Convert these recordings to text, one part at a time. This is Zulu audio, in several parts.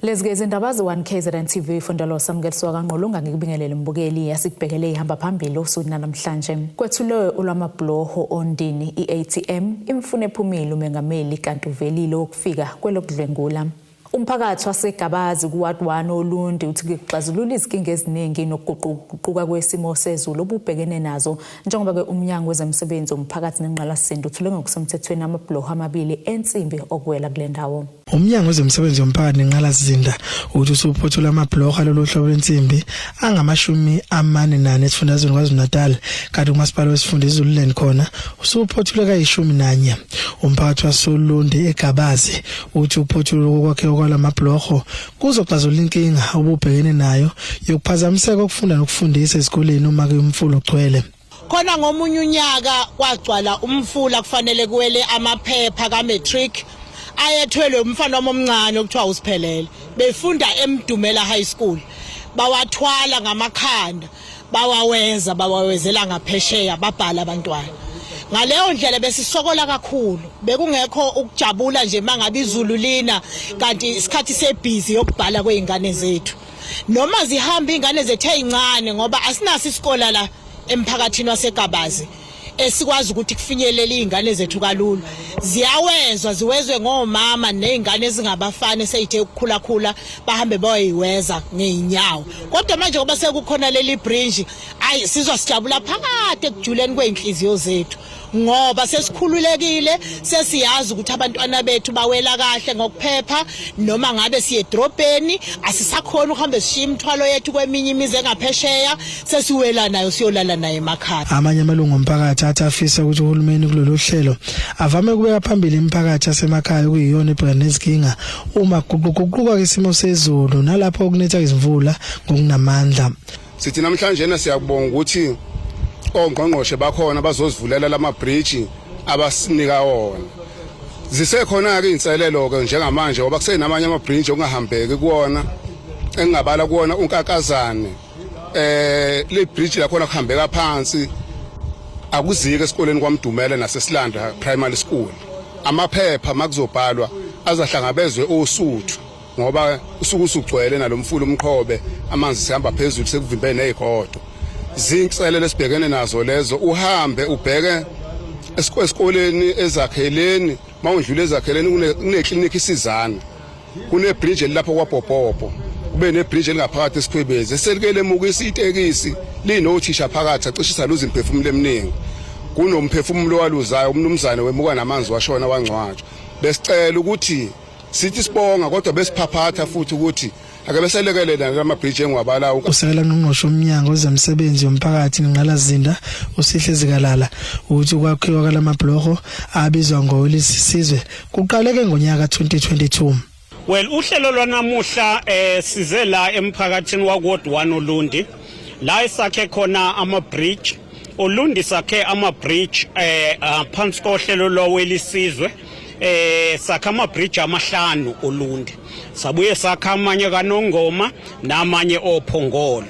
Lezike izindaba ze-1 KZN TV Fundalo samukeliso kanqolunga ngikubingelele mbukeli yasikubhekele ihamba phambili osuku namhlanje. Kwethulwe ulwamabhloho ondini iATM imfune ephumile umengameli kanti uvelile ukufika kwelokudlwengula. Umphakathi waseGabazi kuWard 1 Olundi uthi kuxazulula izinkinga eziningi nokuguquguquka kwesimo sezulu obubhekene nazo njengoba ke umnyango wezemisebenzi omphakathi nenqalasizinda uthule ngokusemthethweni amabhloho amabili ensimbi okuwela kule ndawo. Umnyango wezemisebenzi omphakathi nenqalasizinda uthi usuphothula amabhloho alolu hlobo lwensimbi angama-44 esifundazweni KwaZulu-Natal kanti umasipala wesifunda iZululand khona usuphothula ka-11. Umphakathi waseLundi eGabazi uthi uphothula okwakhe kwalamabhloho kuzoxazulula inkinga obubhekene nayo yokuphazamiseka ukufunda nokufundisa esikoleni uma ke umfula ugcwele. Khona ngomunye unyaka kwagcwala umfula kufanele kuwele amaphepha kaMatric ayethwelwe umfana omncane okuthiwa usiphelele befunda eMdumela High School bawathwala ngamakhanda bawawezela ngaphesheya babhala abantwana. Ngaleyo ndlela besisokola kakhulu bekungekho ukujabula nje mangabe izulu lina kanti isikhathi sebhizi yokubhala kweingane zethu noma zihamba ingane zethu ezincane ngoba asinaso isikole la emphakathini waseGabazi esikwazi ukuthi kufinyelele izingane zethu kalula. Ziwezwe ngomama nezingane ezingabafana eseyithe ukukhulakhula bahambe bayiweza ngeenyawo. Kodwa manje ngoba sekukhona leli bridge sizwa sijabula phakathi ekujuleni kweinhliziyo zethu ngoba sesikhululekile sesiyazi ukuthi abantwana bethu bawela kahle ngokuphepha noma ngabe siye edrobheni asisakhona ukuhamba sishiya imithwalo yethu kweminye imizi engaphesheya sesiwela nayo siyolala naye emakhaya. Amanye amalungu omphakathi athi afisa ukuthi uhulumeni kulolu hlelo avame ukubeka phambili imiphakathi yasemakhaya okuyiyona ebhekene nezinkinga uma kuguquguquka kwesimo sezulu nalapho okunetha izimvula ngokunamandla. Sithi namhlanje siyakubonga ukuthi ongqongqoshe bakhona bazosivulela lama bridge abasinika wona. Zisekhona ke inselelo ke njengamanje ngoba kusenamanye ama bridge ongahambeki kuona engingabala kuona uNkakazane le bridge lakhona kuhambeka phansi akuzike esikoleni kwaMdumela naseSilanda Primary School. Amaphepha makuzobhalwa azahlangabezwe osuthu ngoba usuku usugcwele nalomfula umqhobe amanzi sihamba phezulu sekuvimbene nezigodo. Zinselelo esibhekene nazo lezo uhambe ubheke esikoleni ezakheleni mawundlule ezakheleni kuneklinikhi isizana kune bridge lapho kwaBhobhobho kube ne bridge lingaphakathi esikhwebezi eselikele mukisi itekisi linothisha phakathi acishisa luza imphefumulo eminingi kunomphefumulo waluzayo umnumzane wemuka namanzi washona wangcwatshwa. Besicela ukuthi sithi sibonga kodwa besiphaphatha futhi ukuthi ake beselekelela lama bridge engwabala usekela ngqongqoshe umnyango wezemisebenzi yomphakathi nenqalasizinda uSihle Zikalala uthi ukwakhiwa kwalamabhloho abizwa ngolisizwe kuqaleke ngonyaka 2022. Well, uhlelo lwanamuhla size la emphakathini waWard 1 Olundi la isakhe khona ama bridge Olundi sakhe ama bridge phansi kohlelo lwelisizwe sakha ama bridge amahlanu Olundi sabuye sakha amanye kaNongoma namanye oPhongolo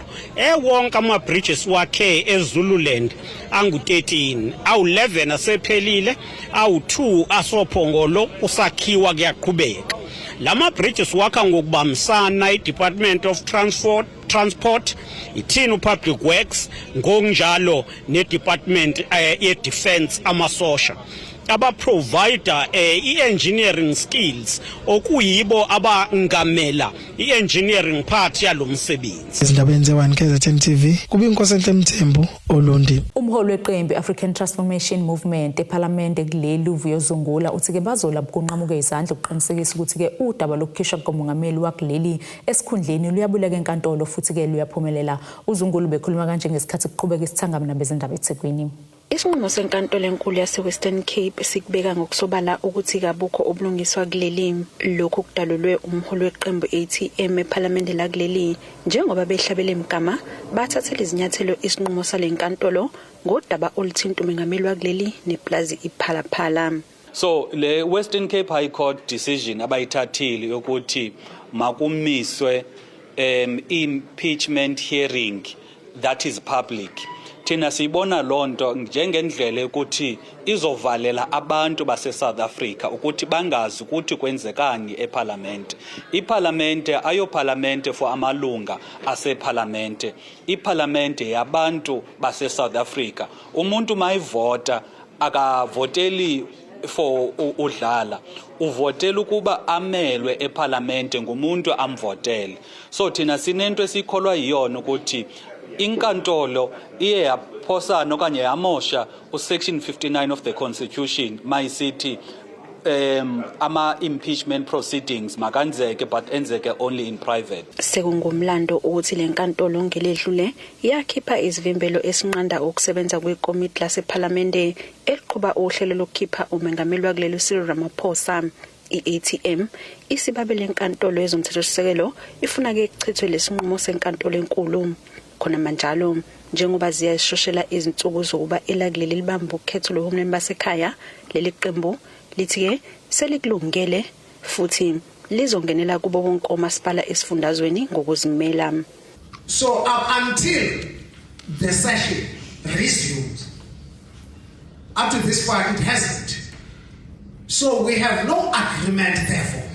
wonke ama bridges wakhe eZululand angu13 awu11 asephelile awu2 asoPhongolo usakhiwa kuyaqhubeka. Lama bridges wakha ngokubambisana iDepartment of Transport ithini uPublic Works ngokunjalo neDepartment yeDefense amasosha abaprovider i-engineering skills okuyibo abangamela i-engineering part yalomsebenzi. Izindabeni ze-1 KZN TV kubinkosenhle Mthembu Olundi. Umholi weqembu African Transformation Movement eParliament kuleli uvuyo Zungula uthi ke bazola bukunqamuke izandla ukuqinisekisa ukuthi ke udaba lokukhishwa komongameli wakuleli esikhundleni luyabuleka enkantolo futhi ke luyaphumelela. uZungula bekhuluma kanje ngesikhathi kuqhubeka isithangami nabezindaba eThekwini. Isinqumo senkantolo enkulu yase-Western Cape sikubeka ngokusobala ukuthi kabukho obulungiswa kuleli lokhu kudalulwe umholi weqembu ATM eParliament lakuleli njengoba behlabele imigama bathathele izinyathelo isinqumo salenkantolo ngodaba oluthinta umengameli wakuleli neplazi iPhalaphala. So le Western Cape High Court decision abayithathile yokuthi makumiswe impeachment hearing that is public thina siyibona lonto njengendlela ukuthi izovalela abantu base South Africa ukuthi bangazi ukuthi kwenzekani eParliament. IParliament ayo Parliament for amalunga aseParliament. IParliament yabantu base South Africa. Umuntu mayivota akavoteli for udlala, uvotela ukuba amelwe eParliament ngumuntu amvotele. So thina sinento esikholwa yiyona ukuthi inkantolo iye yaphosana okanye yamosha usection 59 of the Constitution mayisithi ama-impeachment proceedings makanzeke but enzeke only in private. Sekungumlando ukuthi le nkantolo ngeledlule yakhipha izivimbelo esinqanda ukusebenza kwekomiti laseParliamente eliqhuba uhlelo lokukhipha umengameli wakuleli Cyril Ramaphosa. I-ATM isibabele enkantolo yezomthethosisekelo ifuna ke kuchithwe lesinqumo senkantolo enkulu. Khona manjalo njengoba ziyashoshela izinsuku zokuba elakuleli libamba ukhetho lohulumeni basekhaya, leli qembu lithi ke selikulungele futhi lizongenela kubo bonke omasipala esifundazweni ngokuzimela. So up until the session resumes, up to this point it hasn't. So we have no agreement, therefore,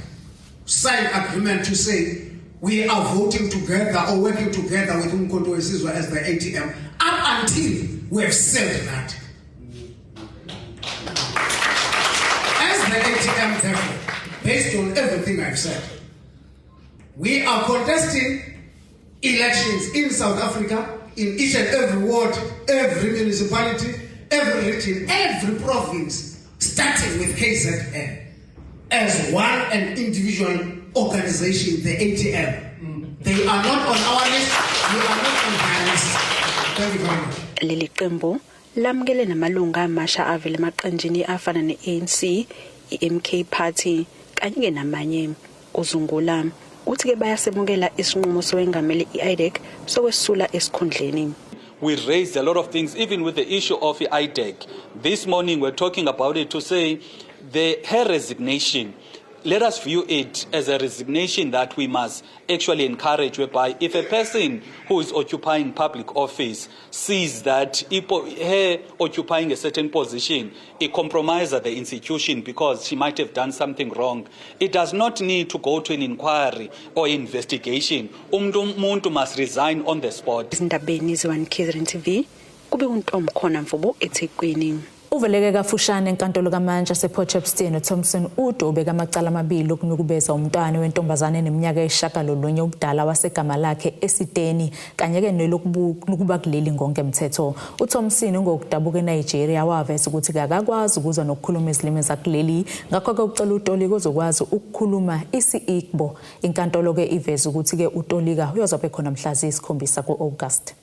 signed agreement to say we are voting together or working together with Umkhonto weSizwe as the ATM up until we have said that. As the ATM, therefore, based on everything I've said, we are contesting elections in South Africa, in each and every ward, every municipality, every region, every province, starting with KZN, as one and individual organization, the ATM. They are not on our list, we are not on their list. Thank you very much. Leli qembu lamukele namalunga amasha avele emaqenjini afana ne-ANC, i-MK Party kanye namanye kuzungula uthi ke bayasemukela isinqumo sowengameli i-IDEC sokwesula esikhundleni. We raised a lot of things, even with the issue of the IDEC. This morning we're talking about it to say her resignation. Let us view it as a resignation that we must actually encourage, whereby if a person who is occupying public office sees that her occupying a certain position, it compromises the institution because she might have done something wrong, it does not need to go to an inquiry or investigation. Umuntu must resign on the spot. Izindabeni ziwani KZN TV, kube untombi khona Mfubo eThekwini. Uveleke kafushane enkantolo kaMantshi sePortshepstone uThompson Udo ubeka amacala amabili okunukubeza umntwana wentombazane eneminyaka eyishagalolunye ubudala wasegama lakhe eSiteni kanye ke nelokuba kuleli ngonke emthetho. uThompson ngokudabuka eNigeria waveza ukuthi akakwazi ukuzwa nokukhuluma izilimi zakuleli ngakho ke ucela uTolika ozokwazi ukukhuluma isi-Igbo. Inkantolo ke iveza ukuthi ke uTolika uyozobe khona mhla zi-7 ku-August.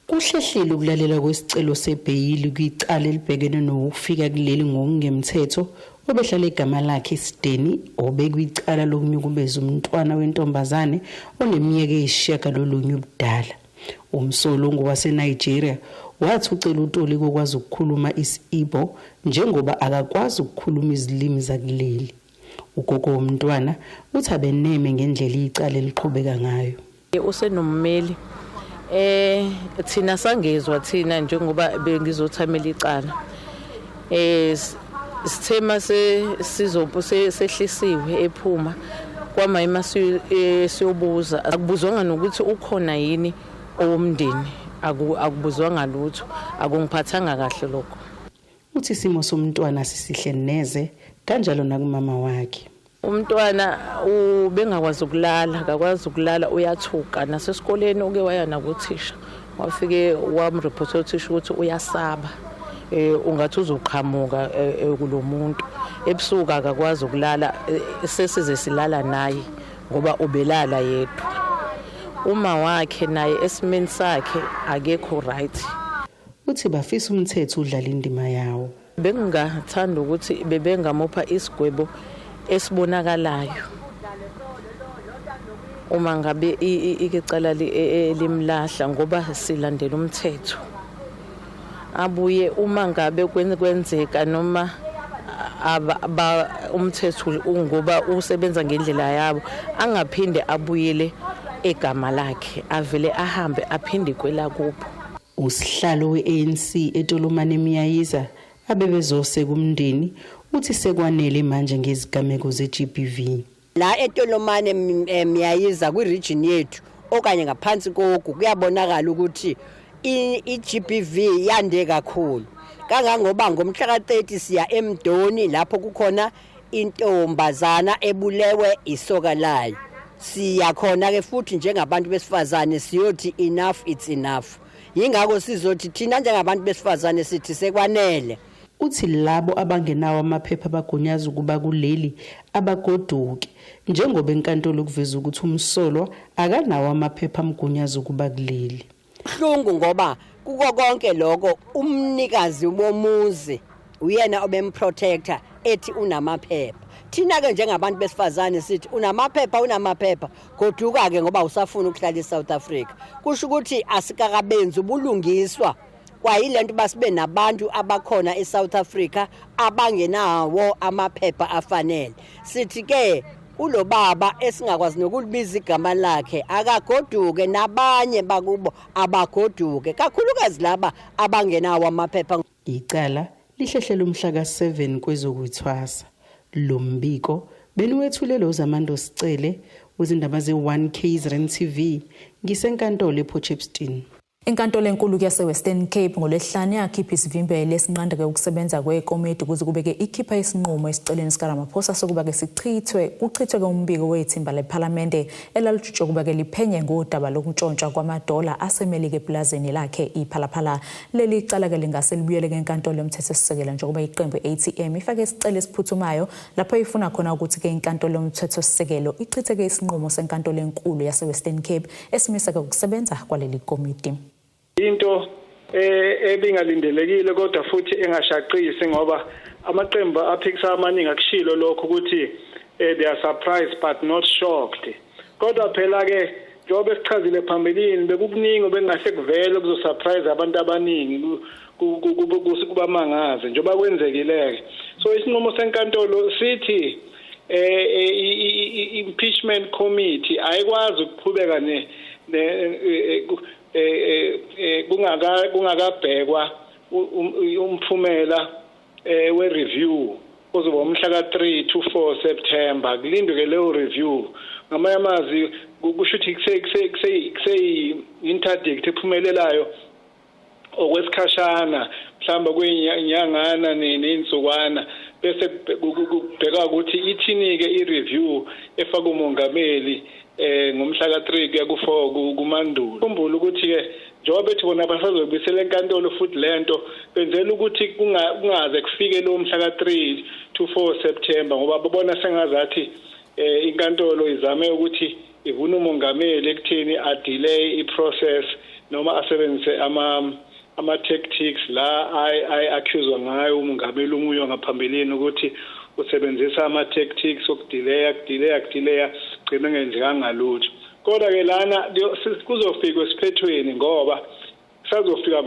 Kuhlehlile ukulalela kwesicelo sebheyili kwicala elibhekene nokufika kuleli ngokungemthetho obehlala igama lakhe eSiteni obekwicala lokunyukubeza umntwana wentombazane oneminyaka eyishagalolunye ubudala. Umsolongo waseNigeria wathi ucela uTolika okwazi ukukhuluma isi-Igbo njengoba akakwazi ukukhuluma izilimi zakuleli. Ugogo womntwana uthi abeneme ngendlela icala eliqhubeka ngayo. Usenommeli thina sangezwa thina njengoba bengizothamela icala isithema sizopho sehlisiwe ephuma kwama siyobuza akubuzwanga nokuthi ukhona yini owomndeni akubuzwanga lutho akungiphathanga kahle lokho. Uthi isimo somntwana sisihle neze kanjalo nakumama wakhe. Umntwana ubengakwazi ukulala, akakwazi ukulala uyathuka nasesikoleni uke waya nakuthisha. Wafike wamreporta uthisha ukuthi uyasaba. Ungathi uzoqhamuka kulomuntu. Ebusuku akakwazi ukulala sesize silala naye ngoba ubelala yedwa. Uma wakhe naye esimeni sakhe akekho right. Uthi bafisa umthetho udlala indima yawo. Bengingathanda ukuthi bebengamupha isigwebo esibonakalayo uma ngabe icala limlahla ngoba silandela umthetho. Abuye uma ngabe kwenzeka noma umthetho ngoba usebenza ngendlela yabo angaphinde abuyele egama lakhe avele ahambe aphinde kwela kupho. Usihlalo we-ANC eTolomane Miyayiza abebezoseka umndeni uthi sekwanele manje ngezigameko ze-GBV. La eTolomane Miyayiza kwi-region yethu okanye ngaphansi kogu kuyabonakala ukuthi i-GBV yande kakhulu. Kangangoba ngomhla ka-30 siya eMdoni lapho kukhona intombazana ebulewe isoka layo. Siyakhona ke futhi njengabantu besifazane siyothi enough it's enough. Yingakho sizothi thina njengabantu besifazane sithi sekwanele. Uthi labo abangenawo amaphepha bagunyaza ukuba kuleli abagoduke njengoba enkantolo kuveza ukuthi umsolwa akanawo amaphepha amgunyaza ukuba kuleli. Hlungu ngoba kuko konke lokho umnikazi womuzi uyena obemprotector ethi unamaphepha. Thina ke njengabantu besifazane sithi unamaphepha goduka ke ngoba usafuna ukuhlala eSouth Africa. Kusho ukuthi asikakabenzi ubulungiswa kwayilento basibe nabantu abakhona eSouth Africa abangenawo amaphepha afanele. Sithi ke ulo baba esingakwazi nokulibiza igama lakhe akagoduke nabanye bakubo abagoduke kakhulukazi laba abangenawo amaphepha. Icala lihlehlela umhla ka7 kwezokuthwasa. Lo mbiko beniwethulelo uZamando Sicele wezindaba ze1 KZN TV ngisenkantolo ePortshepstone. Inkantolo enkulu yaseWestern Cape ngolesihlanu yakhipha isivimbelo esinqanda ke ukusebenza kwekomiti ukuze kubeke ikhipha isinqumo esiceleni sikaRamaphosa sokuba ke kuchithwe ke umbiko wethimba leParliamente elalutshutshwa kuba ke liphenye ngodaba lokuntshontsha kwamadola asemelike eplazini lakhe iPhalaphala. Leli cala ke lingase libuyele enkantolo yomthethosisekelo njengoba iqembu ATM ifake isicelo esiphuthumayo lapho ifuna khona ukuthi ke inkantolo yomthethosisekelo ichithe ke isinqumo senkantolo enkulu yaseWestern Cape esimisa ke ukusebenza kwaleli komiti. Into ebingalindelekile kodwa futhi engashaqisi ngoba amaqembu aphikisa amaningi akushilo lokho ukuthi they are surprised but not shocked. Kodwa phela ke njengoba esichazile phambilini bekukuningi bengase kuvele kuzosurprise abantu abaningi kubamangaze njengoba kwenzekile. So isinqumo senkantolo sithi impeachment committee ayikwazi ukuqhubeka kungakabhekwa umphumela we-review ozoba umhla ka-3 to 4 September kulindwe ke leyo review ngamanye amazwi kusho ukuthi kuseyi-interdict ephumelelayo okwesikhashana mhlawumbe kwenyangana ney'nsukwana bese kubheka ukuthi ithini-ke i-review efaka umongameli ngomhla ka-3 kuya ku-4 kuMandulo. Khumbula ukuthi-ke njengoba bethi bona basazobuyisela enkantolo futhi lento benzela ukuthi kungaze kufike lo mhla ka-3 to 4 September ngoba babona sengazathi inkantolo izame ukuthi ivune umongameli ekutheni adelay i-process noma asebenzise ama-tactics la ay-accuswa ngayo umongameli umuyo ngaphambilini ukuthi usebenzisa ama-tactics okudileya gcina ngenzekanga lutho. Kodwa ke lana kuzofika esiphethweni ngoba kusazofika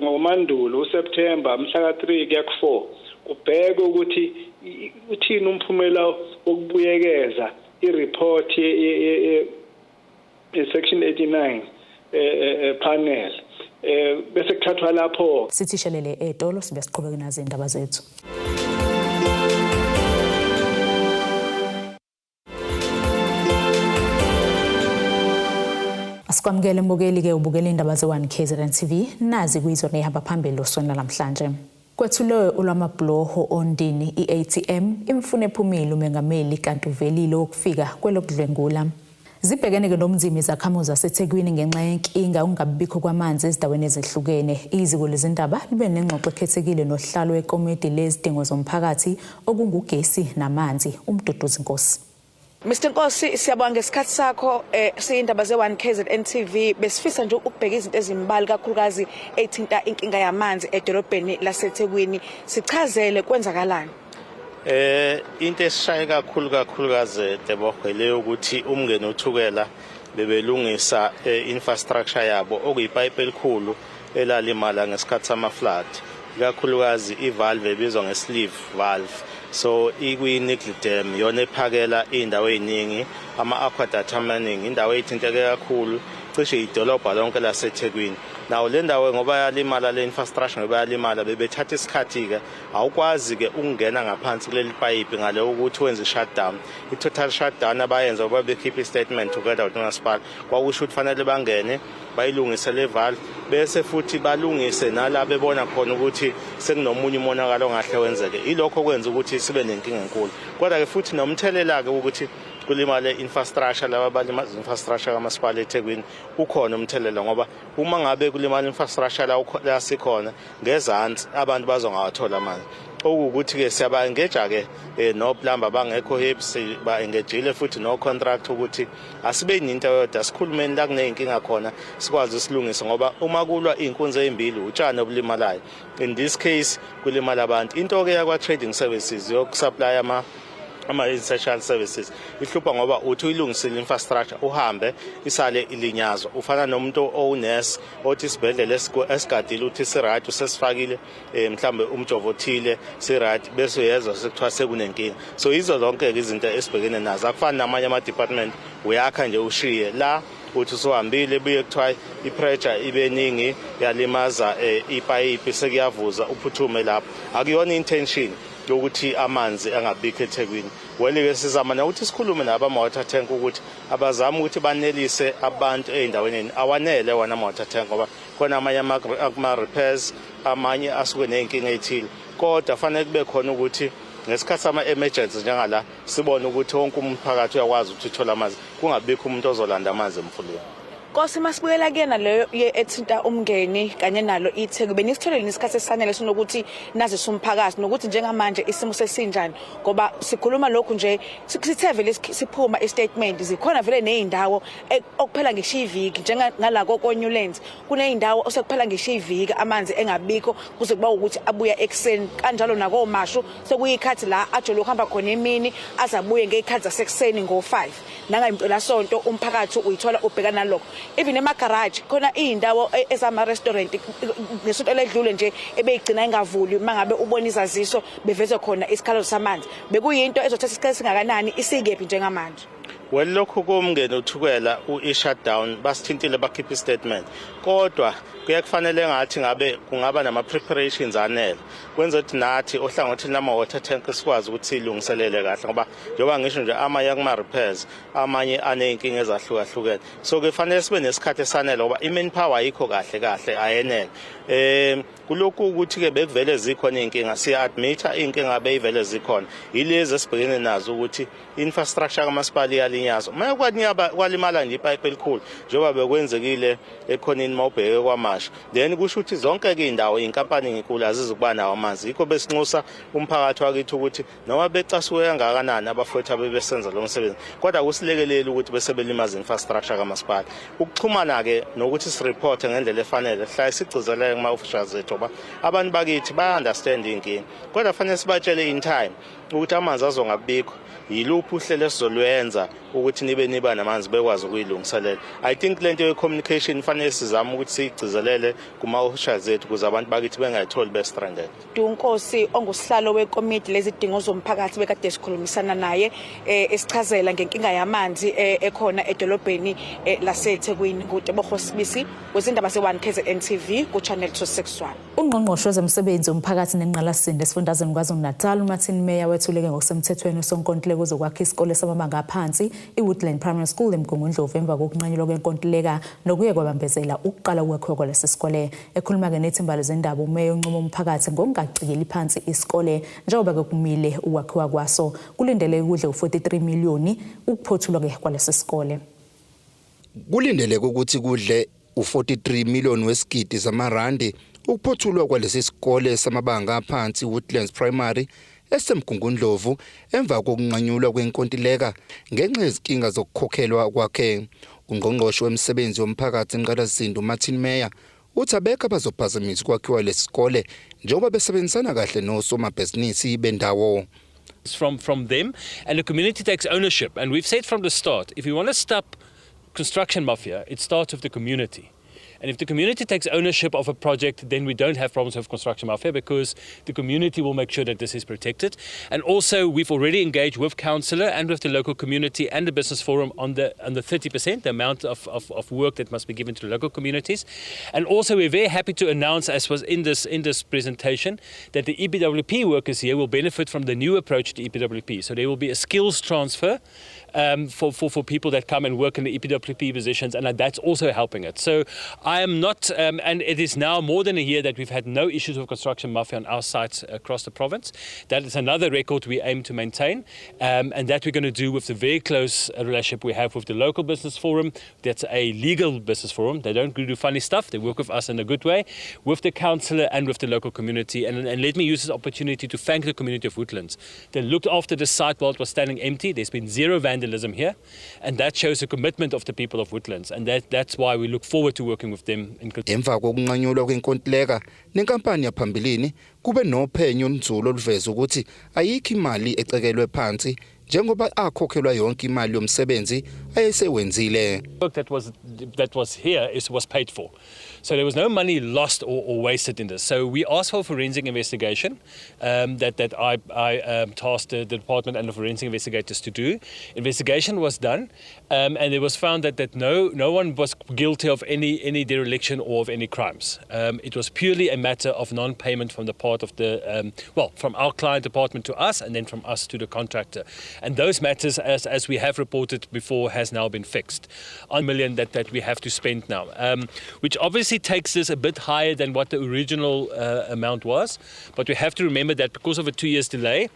ngoMandulo uSeptember mhla ka-3 kuya ku-4 kubheke ukuthi uthini umphumela wokubuyekeza i-report ye-section 89 panel bese kuthathwa lapho sithishelele etolo sibe siqhubeka nazo indaba zethu. Asikwamukele mbukeli ke ubukela indaba ze1 KZN TV nazi kuyizona ehamba phambili losona namhlanje. Kwethulwe ulamabloho ondini iATM imfune ephumile umengameli kanti uvelile ukufika kwelokudlwengula. Zibhekene ke nomzimi zakhamuzi zaseThekwini ngenxa yenkinga ungabibikho kwamanzi ezindaweni ezihlukene. Iziko lezindaba libe nengxoxo ekhethekile nohlalo wekomiti lezidingo zomphakathi okungugesi namanzi uMduduzi Nkosi. Mr Nkosi siyabonga ngesikhathi sakho siyindaba ze1 KZN TV besifisa nje ukubheka izinto ezimbali kakhulukazi ethinta inkinga yamanzi edolobheni laseThekwini sichazele kwenzakalani. Into esishaye kakhulukazi Tebogo leyo ukuthi umngeni othukela bebelungisa infrastructure yabo okuyipipe elikhulu elalimala ngesikhathi sama flood kakhulukazi ivalve ebizwa ngesleeve valve. So ikwi-Nickel Dam yona ephakela indawo eziningi ama-aqueduct amaningi indawo ethinteke kakhulu cishe idolobha lonke laseThekwini. Nawo le ndawo ngoba yalimala le infrastructure ngoba yalimala bebethatha isikhathi ke awukwazi ke ukungena ngaphansi kuleli pipe ngale ukuthi wenze shutdown. I total shutdown abayenza ngoba bekhipha istatement together with uMasipala kwakusho ukuthi fanele bangene bayilungise le valve bese futhi balungise nala bebona khona ukuthi sekunomunye umonakalo ongahle wenzeke. Ilokho kwenza ukuthi sibe nenkinga enkulu. Kodwa ke futhi nomthelela ke ukuthi kulimale infrastructure laba balimaza infrastructure kaMasipala eThekwini ukhona umthelela ngoba uma ngabe kulimala infrastructure la sikhona ngezansi abantu bazongawathola amanzi. Okuthi ke siyabangeja ke no plumber bangekho hips ba engagele futhi no contract ukuthi asibe into yodwa sikhulumeni la kuneyinkinga khona sikwazi usilungisa ngoba uma kulwa inkunzi ezimbili utshani obulimalayo. In this case kulimala abantu into ke yakwa trading services yokusupply ama-essential services ihlupha ngoba uthi uyilungisile infrastructure uhambe isale ilinyazwa ufana nomuntu owunurse othi isibhedlela esigadile uthi siright usesifakile mhlambe umjovo othile siright bese uyezwa sekuthiwa sekunenkinga. So izo zonke izinto esibhekene nazo akufani namanye ama-department uyakha nje ushiye la uthi usuhambile buye kuthiwa ipressure ibe ningi yalimaza ipayipi sekuyavuza uphuthume lapho akuyona intention yokuthi amanzi angabikho eThekwini. Welike sizama ukuthi sikhulume nabama-water tank ukuthi abazama ukuthi banelise abantu ey'ndaweni awanele wona ama-water tank ngoba khona amanye ama-repairs amanye asuke ney'nkinga ey'thile kodwa fanele kube khona ukuthi ngesikhathi sama-emergency njengala sibone ukuthi wonke umphakathi uyakwazi ukuthi uthole amanzi kungabikho umuntu ozolanda amanzi emfuleni. Nkosi masibuyela kuyena leyo ethinta umngeni kanye nalo iTheku benisitholele isikhathi esanele sonokuthi nazise umphakathi nokuthi njengamanje isimo sesinjani ngoba sikhuluma lokhu nje sithe vele siphuma istatement zikhona vele nezindawo okuphela ngisho iviki njengala koNewlands kunezindawo osekuphela ngisho iviki amanzi engabikho kuze kuba ukuthi abuya ekseni kanjalo nakoMashu sekuyikhathi la ajolo ukuhamba khona emini azabuye ngezikhathi zasekuseni ngo5 nangayimpelasonto umphakathi uyithola ubhekana nalokho. Even emagarage khona izindawo ezama restaurant ngesonto ledlule nje ebeyigcina ingavuli mangabe ubona izaziso beveze khona isikhalo samanzi bekuyinto ezothatha isikhathi singakanani isikephi njengamanje. Well lokho komngeni uthukela i-shutdown basithintile bakhipha istatement kodwa kuyakufanele ngathi ngabe kungaba nama preparations anele kwenza ukuthi nathi ohlangothini lama-water tank sikwazi ukuthi silungiselele kahle ngoba njengoba ngisho nje amanye kuma repairs amanye aney'nkinga ezahlukahlukene so kufanele sibe nesikhathi esanele ngoba i-main power ayikho kahle ayenele. Kulokhu ukuthi ke bekuvele zikhona iy'nkinga siya-admita iy'nkinga beyivele zikhona yilezi esibhekene nazo ukuthi infrastructure kaMasipala iyalinyazwa uma kwalimala nje ipayipi elikhulu njengoba bekwenzekile ekhoneni mawubheke kwaMashu then kusho ukuthi zonke-ke iy'ndawo iy'nkampani ey'nkulu azizukuba nawo amanzi yikho besinxusa umphakathi wakithi ukuthi noma becasuke kangakanani abafowethu bebesenza lo msebenzi kodwa kusilekeleli ukuthi bese belimaza infrastructure kaMasipala. Ukuxhumana-ke nokuthi siriphothe ngendlela efanele sihlale sigcizelele kuma-officials zethu ngoba abantu bakithi baya-understand iy'nkinga kodwa fanele sibatshele in time ukuthi amanzi azongabikho yiluphi uhlelo esizolwenza ukuthi niba namanzi bekwazi ukuyilungiselela. I think lento ye-communication fanele sizame ukuthi siyigcizelele kuma-officials zethu ukuze abantu bakithi bengayitholi be-stranded. Nkosi ongusihlalo wekomiti lezidingo zomphakathi bekade sikhulumisana naye esichazela ngenkinga yamanzi ekhona edolobheni laseThekwini nguTebogo Sibisi wezindaba ze-1 KZN TV ku-Channel 261. Ungqongqoshe wezomsebenzi womphakathi nenqalasinde esifundazweni KwaZulu-Natal uMartin Meyer wethuleke ngokusemthethweni usonkontileka uzokwakha isikole samabanga aphansi iWoodland Primary School eMgungundlovu emva kokunqanyulwa kwenkontileka nokuye kwabambezela ukuqala ukwakhiwa kwalesi sikole. Ekhuluma-ke nethimba lezindaba uMeyer unquma umphakathi ngokungacikeli phansi isikole njengoba kumile ukwakhiwa kwaso kulindele ukudle u43 million ukuphothulwa kwalesi sikole. Kulindeleke ukuthi kudle u43 million wesigidi zamarandi ukuphothulwa kwalesi sikole samabanga aphansi Woodlands Primary esemgungundlovu emva kokunqanyulwa kwenkontileka ngenxa yezinkinga zokukhokhelwa kwakhe. Ungqongqoshe wemsebenzi womphakathi enqalasizinda uMartin Meyer uthi abekho abazophazamisa ukwakhiwa lesikole njengoba besebenzisana kahle nosomabhizinisi bendawo. From them, and the community takes ownership, and we've said from the start, if we want to stop construction mafia, it starts with the community. And if the community takes ownership of a project, then we don't have problems with construction mafia because the community will make sure that this is protected. And also, we've already engaged with councillor and with the local community and the business forum on the 30%, the amount of work that must be given to the local communities. And also, we're very happy to announce, as was in this presentation, that the EPWP workers here will benefit from the new approach to EPWP. So there will be a skills transfer for people that come and work in the EPWP positions, and that's also helping it. So I am not, and it is now more than a year that we've had no issues with construction mafia on our sites across the province. That is another record we aim to maintain, and that we're going to do with the very close relationship we have with the local business forum. That's a legal business forum. They don't do funny stuff. They work with us in a good way, with the councillor and with the local community. And let me use this opportunity to thank the community of Woodlands. They looked after the site while it was standing empty. There's been zero vandalism here, and that shows the commitment of the people of Woodlands, and that's why we look forward to working with them. Emva kokunqanyulwa kwenkontileka nenkampani yaphambilini kube nophenyo olunzulu oluveza ukuthi ayikho imali ecekelwe phansi njengoba akhokhelwa yonke imali yomsebenzi ayesewenzile. Work that was here was paid for. So there was no money lost or wasted in this. So we asked for a forensic investigation that I tasked the department and the forensic investigators to do. Investigation was done, and it was found that no one was guilty of any dereliction or of any crimes. It was purely a matter of non-payment from the part of the from our client department to us, and then from us to the contractor. And those matters, as we have reported before, has now been fixed. $1 million that we have to spend now, which obviously takes this a bit higher than what the original amount was. But we have to remember that because of a 2 years delay,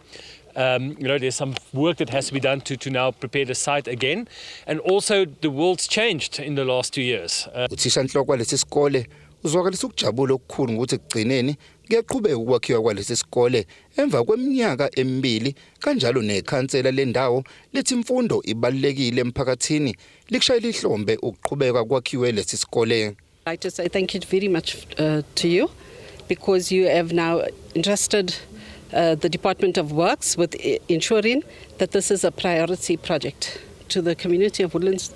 there's some work that has to be done to now prepare the site again. And also the world's changed in the last 2 years. Uthishanhloko walesi sikole uzwakalisa ukujabula okukhulu ukuthi ekugcineni kuyaqhubeka ukwakhiwa kwalesi sikole emva kweminyaka emibili kanjalo nekhansela lendawo lithi imfundo ibalekile emphakathini likushayela ihlombe ukuqhubeka kwakhiwe lesi sikole. I'd like to say thank you very much to you because you have now entrusted the Department of Works with ensuring that this is a priority project to the community of Woodlands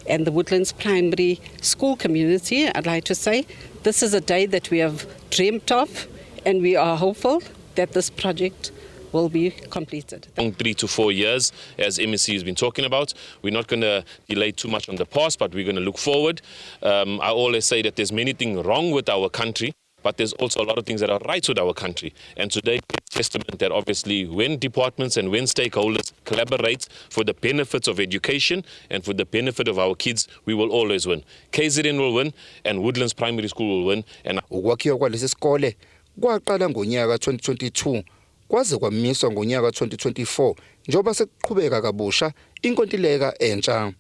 and the Woodlands Primary School community. I'd like to say this is a day that we have dreamt of, and we are hopeful that this project will be completed. 3 to 4 years, as MEC has been talking about. We're not going to delay too much on the past, but we're going to look forward. I always say that there's many things wrong with our country, but there's also a lot of things that are right with our country. And today is testament that obviously when departments and when stakeholders collaborate for the benefits of education and for the benefit of our kids, we will always win. KZN will win and Woodlands Primary School will win. And ukwakhiwa kwalesi sikole kwaqala ngonyaka 2022 kwaze kwamiswa ngonyaka 2024 njoba sekuqhubeka kabusha inkontileka entsha.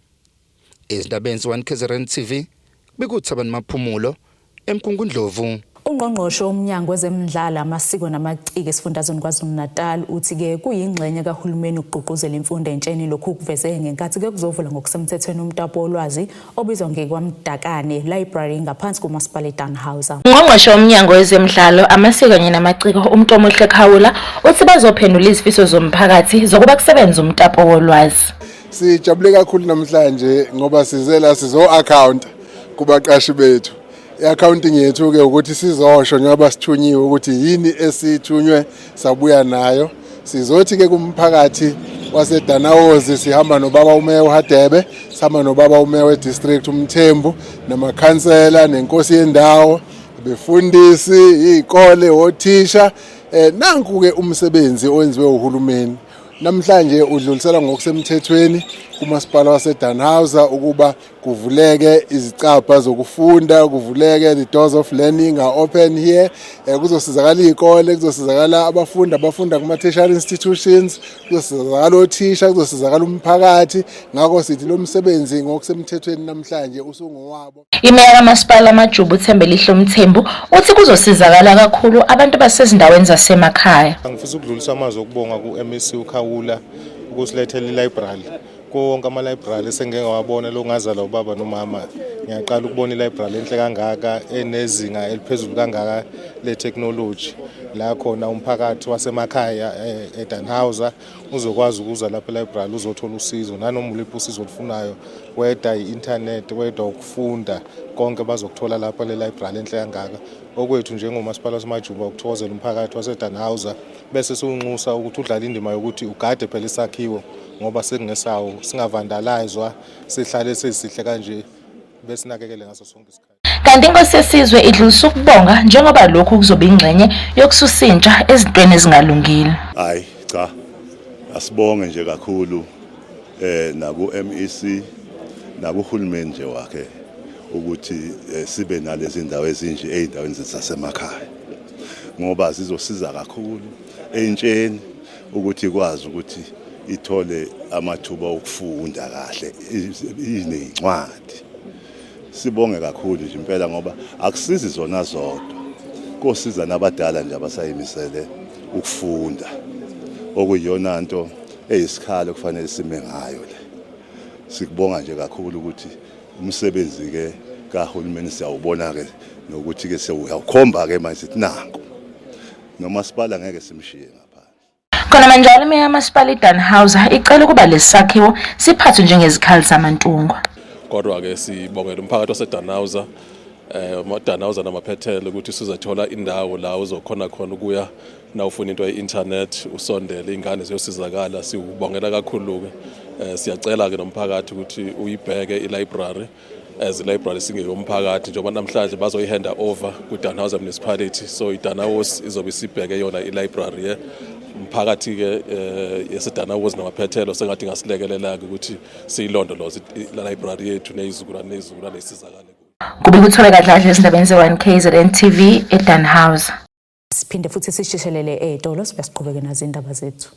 Ezindabeni ze KZN TV bekuThabani Maphumulo eMkungundlovu. Ungqongqoshe womnyango wezemidlalo amasiko namaciko esifundazweni KwaZulu-Natal uthi-ke kuyingxenye kahulumeni ukugqugquzela imfundo entsheni lokhu kuveze ngenkathi kuzovula ngokusemthethweni umtapo wolwazi obizwa ngekwamdakane library ngaphansi komasipala eDannhauser. Ungqongqoshe womnyango wezemidlalo amasiko kanye namaciko uMntomuhle Khawula uthi bazophendula izifiso zomphakathi zokuba kusebenza umtapo wolwazi. Sijabule kakhulu namhlanje ngoba sizela sizo-account kubaqashi bethu. I-accounting yethu ke ukuthi sizosho njengoba sithunyiwe ukuthi yini esithunywe sabuya nayo. Sizothi ke kumphakathi waseDannhauser sihamba nobaba umeya uHadebe, sihamba nobaba umeya wedistrict uMthembu, namakhansela nenkosi yendawo, befundisi, izikole, othisha. Nanku ke umsebenzi owenziwe uhulumeni. Namhlanje udlulisela ngokusemthethweni kumasipala waseDannhauser ukuba kuvuleke izicapha zokufunda, kuvuleke the doors of learning are open here. Kuzosizakala izikole, kuzosizakala abafundi abafunda kuma tertiary institutions, kuzosizakala othisha, kuzosizakala umphakathi. Ngakho sithi lo msebenzi ngokusemthethweni namhlanje usungowabo. Imeya kamasipala Majuba uThembelihle Mthembu uthi kuzosizakala kakhulu abantu basezindaweni zasemakhaya. Ngifisa ukudlulisa amazwi okubonga kuMEC uKhawula ukusilethela ilibrary. Konke ama-library esengeke ngawabona lokungazala ubaba nomama. Ngiyaqala ukubona ilibrary enhle kangaka enezinga eliphezulu kangaka le technology la khona umphakathi wasemakhaya eDannhauser uzokwazi ukuza lapha e-library uzothola usizo nanoma uliphi usizo olufunayo weda i-internet weda ukufunda konke bazokuthola lapha le-library enhle kangaka. Okwethu njengomasipala waseMajuba ukuthokozela umphakathi waseDannhauser bese siwunxusa ukuthi udlala indima yokuthi ugade phela isakhiwo ngoba sekungesawo singavandalizwa sihlale sesihle kanje besinakekele ngaso sonke isikhathi. Kanti inkosi yesizwe idlulisa ukubonga njengoba lokhu kuzoba ingxenye yokususintsha ezintweni ezingalungile. Hayi cha asibonge nje kakhulu naku MEC nakuhulumeni nje wakhe ukuthi sibe nalezi ndawo ezinje ezindaweni zasemakhaya ngoba zizosiza kakhulu entsheni ukuthi ikwazi ukuthi ithole amathuba okufunda kahle izincwadi. Sibonge kakhulu nje impela ngoba akusizi zona zodwa kosiza nabadala nje abasayimisele ukufunda okuyiyona nto eyisikhalo kufanele sime ngayo le. Sikubonga nje kakhulu ukuthi umsebenzi ke kahulumeni siyawubona ke nokuthi ke siyawukhomba ke manje sithi nanku nomasipala ngeke simshiye ngaphandle. Khona manje imeya yamasipala eDannhauser icela ukuba lesakhiwo siphathwe njengezikhali zamantungwa. Kodwa ke sibongela umphakathi waseDannhauser uMadannhauser namaphethelo ukuthi sizathola indawo la uzokhona khona ukuya na ufuna into ye-internet usondele ingane ziyosizakala. Siubongela kakhulu ke siyacela ke nomphakathi ukuthi uyibheke i-library as i-library singeyomphakathi njengoba namhlanje bazoyihanda over ku-Dannhauser municipality, so iDannhauser izobe sibheke yona i-library umphakathi ke yaseDannhauser namaphethelo sengathi ngasilekelela ukuthi siyilondoloze i-library yethu nezizukulwane esizakale. Kube kuthola kahle izindaba ze1KZN TV eDannhauser. Siphinde futhi sishishelele eTolo sibesiqhubeke nazo indaba zethu.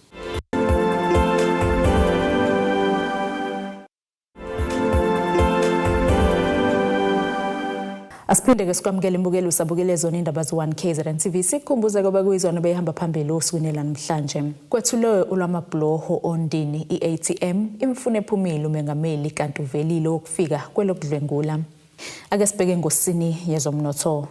Asiphinde ke sikwamukele imbukelo usabukele zona indaba ze1KZN TV. Sikhumbuze kuba kuyizona behamba phambili osukwini namhlanje. Kwethulo ulwamabloho ondini iATM imfune ephumile umengameli kanti uvelile ukufika kwelokudlwengula. Ake sibheke ngosini yezomnotho.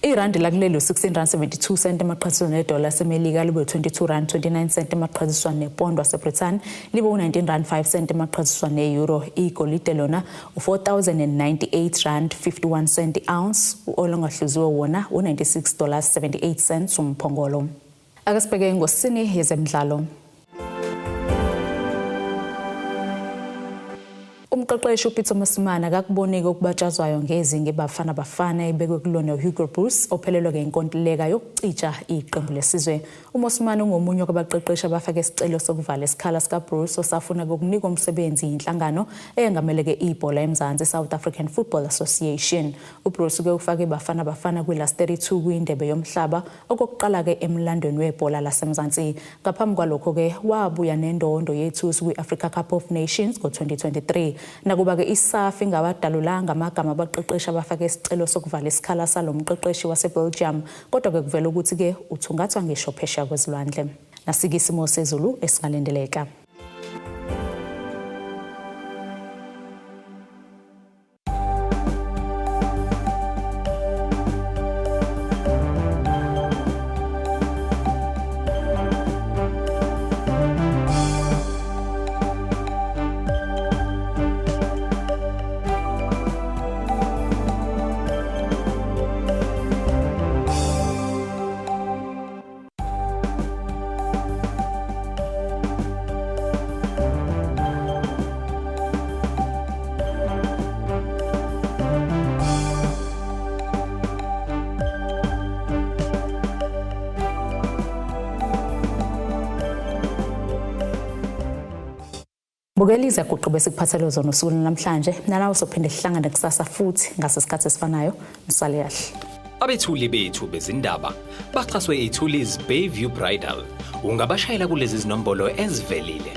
Irandi lakulelo 16.72 cent emaqhathisweni edola semelika libe 22.29 cent emaqhathisweni nepondo waseBritain libe 19.5 cent emaqhathisweni neeuro. Igolide lona u4098.51 cent ounce, uolongahluziwe wona u$96.78 umphongolo. Ake sibheke ngosini yezemidlalo. Umqeqeshi uPeter Mosimane akakubonike ukubatshazwayo ngezinga ebafana ebekwe kulona Hugo Bruce ophelelwe ngenkontileka yokucija iqembu lesizwe. uMosimane ungomunye kwabaqeqeshi abafake isicelo sokuvala isikhala sika Bruce osafuna ukunika umsebenzi inhlangano eyengameleke ibhola eMzansi South African Football Association. uBruce ke ufake bafana kwi-last 32 kwindebe yomhlaba okokuqala ke emlandweni webhola laseMzansi. Ngaphambi kwalokho ke wabuya nendondo yethusi kwi-Africa Cup of Nations ngo-2023. Nakuba ke isafi ngabadalulanga amagama abaqeqeshi abafake isicelo sokuvala isikhala salomqeqeshi waseBelgium, kodwa ke kuvela ukuthi ke uthungathwa ngisho phesheya kwezilwandle. Nasike isimo sezulu esingalindeleka. Bukeliza kuqhubeka sikuphathele zona usuku namhlanje nalawo sophinde sihlangane kusasa futhi ngasesikhathi esifanayo. Msale kahle. Abethuli bethu bezindaba baxhaswe iThulis Bayview Bridal. Ungabashayela kulezi zinombolo ezivelile